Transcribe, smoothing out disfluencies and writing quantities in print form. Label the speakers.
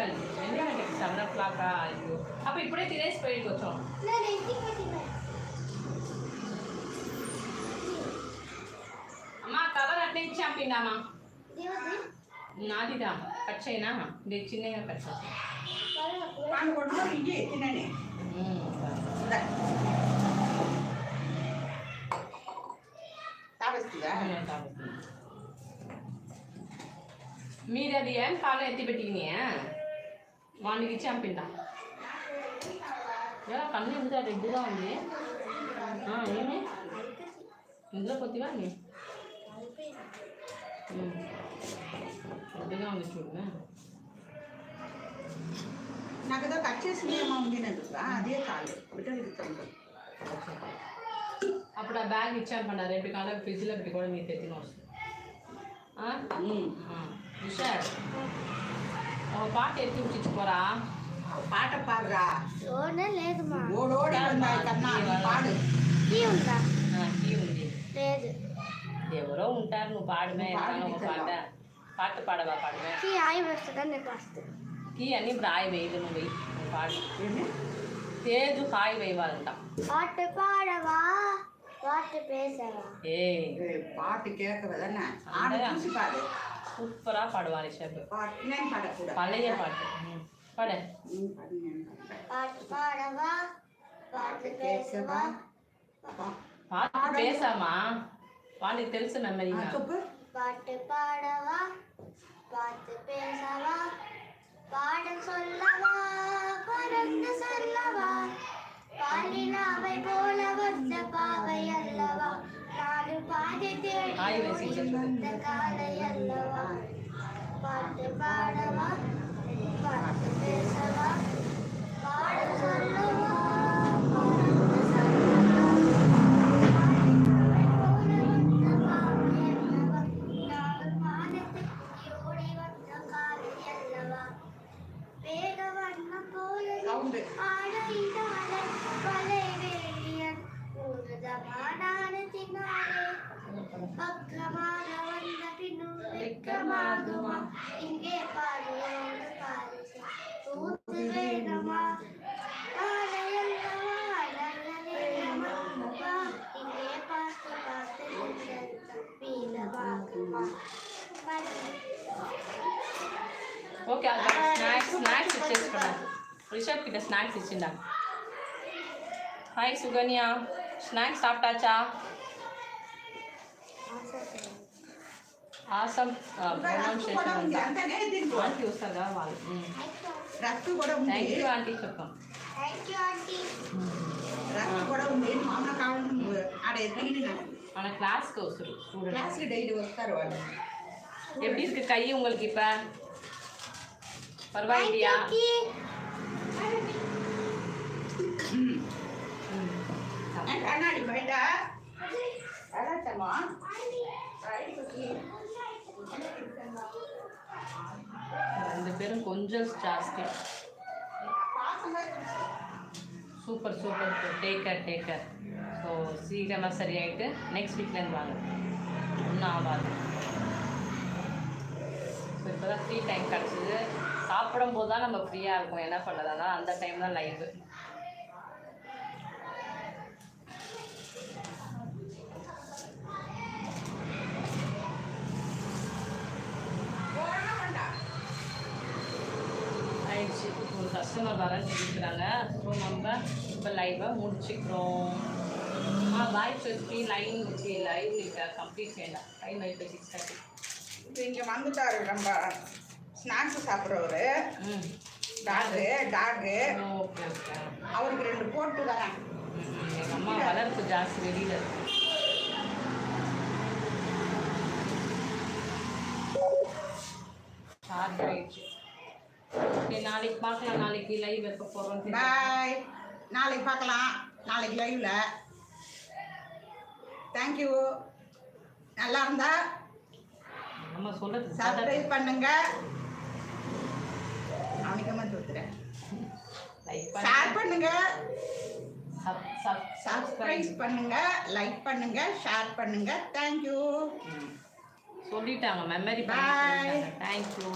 Speaker 1: ఎందుకంటే 7 o'clock అయ్యో అప్పుడు ఇప్పుడే తినేసి పోయి వచ్చాం అమ్మా కవర్ అట్లా ఇచ్చాం పిండామా నాదిదా కట్ చేయనా ఇది చిన్నగా కట్ చేస్తాను మీరు అది ఏం కాలం ఎత్తి పెట్టినాయా వానికి ఇచ్చి చంపిందా ఎలా కన్ను ఎంత రెడ్డిగా ఉంది ఏమి ఇందులో కొద్దిగా రెడ్డిగా ఉంది చూడు
Speaker 2: నాకు ఏదో కట్ చేసింది ఏమో ఉంది అదే కాదు
Speaker 1: అప్పుడు ఆ బ్యాగ్ ఇచ్చాను పండ రేపు కాలం ఫ్రిడ్జ్లో పెట్టి కూడా మీరు తెచ్చిన వస్తుంది విషయాలు ఒక పాట ఎత్తి ఉంచుకోరా
Speaker 2: పాట పాడరా
Speaker 3: లేదు
Speaker 2: పాడు
Speaker 1: కీ ఉంది ఎవరో ఉంటారు నువ్వు పాడమే ఒక పాట పాట పాడవా పాడమే కీ అని రాయి వేయదు నువ్వు వెయ్యి నువ్వు పాడు తేజు హాయి వేయవాలంట
Speaker 3: పాట పాడవా పాట పేసవా
Speaker 2: பாட்டு கேட்கறதுன்னா ஆடு பூசி பாடு
Speaker 1: சூப்பரா பாடுவாரு ஷெஃப்
Speaker 2: பாட்டு நான் பாடக்கூட
Speaker 1: பழைய பாட்டு பாடு
Speaker 3: பாட்டு பாடவா பாட்டு பேசவா
Speaker 1: பாட்டு பேசாமா பாட்டு తెలుసు మెమరీగా
Speaker 3: பாட்டு பாடவா பாட்டு பேசவா பாடம் சொல்லவா பறந்து சொல்லவா பாலினாவை போல வந்த பாவை அல்லவா நாலு பாதை தேடி வந்த காலை அல்லவா பாட்டு பாடவா பாட்டு பேசவா பாடம் சொல்லவா பறந்து சொல்லவா பாலினாவை போல வந்த பாவை அல்லவா நாலு பாதை தேடி ஓடி வந்த காலை அல்லவா வேக வண்ணம் போல ஆடையினாலே வலை வேலியன் ஊர்தமானத்தினாலே பக்கமாக வந்த பின்னும் வெட்கமாகுமா இங்கே பாதையோடு பாரிசு ஊத்து வேணுமா பாதையல்லவா நல்ல நேரமா இங்கே பார்த்து பார்த்து பீலமாகுமா
Speaker 1: ఓకే స్నాక్స్ ఇచ్చేసుకున్నా రిషబ్ கிட்ட ஸ்நாக்ஸ் ఇచ్చిందా హాయ్ సుగన్య స్నాక్స్ సాப்பிட்டாச்சா ఆసం ప్రొనౌన్సియేషన్ ఆంటీ వస్తారు కదా వాళ్ళు
Speaker 2: రక్తు కూడా ఉంది
Speaker 1: థ్యాంక్ యూ ఆంటీ చెప్పాం
Speaker 3: థ్యాంక్ యూ ఆంటీ
Speaker 2: రక్తు కూడా ఉంది మామ కావాలి ఆడ ఎదిగిన
Speaker 1: మన క్లాస్కి వస్తారు స్టూడెంట్
Speaker 2: క్లాస్కి డైలీ వస్తారు వాళ్ళు
Speaker 1: எப்படி இருக்கு கை உங்களுக்கு இப்போ பரவாயில்லையா
Speaker 2: கண்ணாடி பைட்ட அதாச்சம்மா
Speaker 1: ரெண்டு பேரும் கொஞ்சம் ஜாஸ்தி சூப்பர் சூப்பர் டேக்கர் ஸோ சீக்கிரமாக சரியாயிட்டு நெக்ஸ்ட் வீக்லேருந்து வாங்க ஒன்றும் ஆகாது ஸோ இப்போ தான் ஃப்ரீ டைம் கிடச்சிது சாப்பிடும்போது தான் நம்ம ஃப்ரீயாக இருக்கும் என்ன பண்ணுறதுனா அந்த டைம் தான் லைவு ஆயிடுச்சு ஒரு கஸ்டமர் வரேன்னு சொல்லியிருக்கிறாங்க ஸோ நம்ம இப்போ லைவை முடிச்சுக்கிறோம் பாய் சொல்லி லைன் வச்சு லைவ் இப்போ கம்ப்ளீட் செய்யலாம் டைம் ஆகிட்டு 6:30
Speaker 2: இப்போ இங்கே வந்துட்டாரு நம்ம ஸ்நாக்ஸ் சாப்பிட்றவரு டாகு
Speaker 1: ஓகே ஓகே
Speaker 2: அவருக்கு 2 போட்டு வரேன்
Speaker 1: எங்கள் அம்மா வளர்ப்பு ஜாஸ்தி வெளியில் இருக்கு சார்ஜ் ஆயிடுச்சு ஓகே நாளைக்கு பார்க்கலாம் நாளைக்கு லைவ் எப்போ போகிறோம்
Speaker 2: பாய் நாளைக்கு பார்க்கலாம் நாளைக்கு லைவ்ல தேங்க்யூ நல்லா இருந்தா
Speaker 1: நம்ம சொல்கிறது
Speaker 2: சப்ஸ்கிரைப் பண்ணுங்க அவனுக்கமா தோத்துறேன்
Speaker 1: லைக்
Speaker 2: ஷேர் பண்ணுங்க
Speaker 1: சப்ஸ்கிரைப்
Speaker 2: சப்ஸ்கிரைப் பண்ணுங்க லைக் பண்ணுங்க ஷேர் பண்ணுங்க தேங்க்யூ
Speaker 1: சொல்லிட்டாங்க மெமரி
Speaker 2: Bye.
Speaker 1: தேங்க்யூ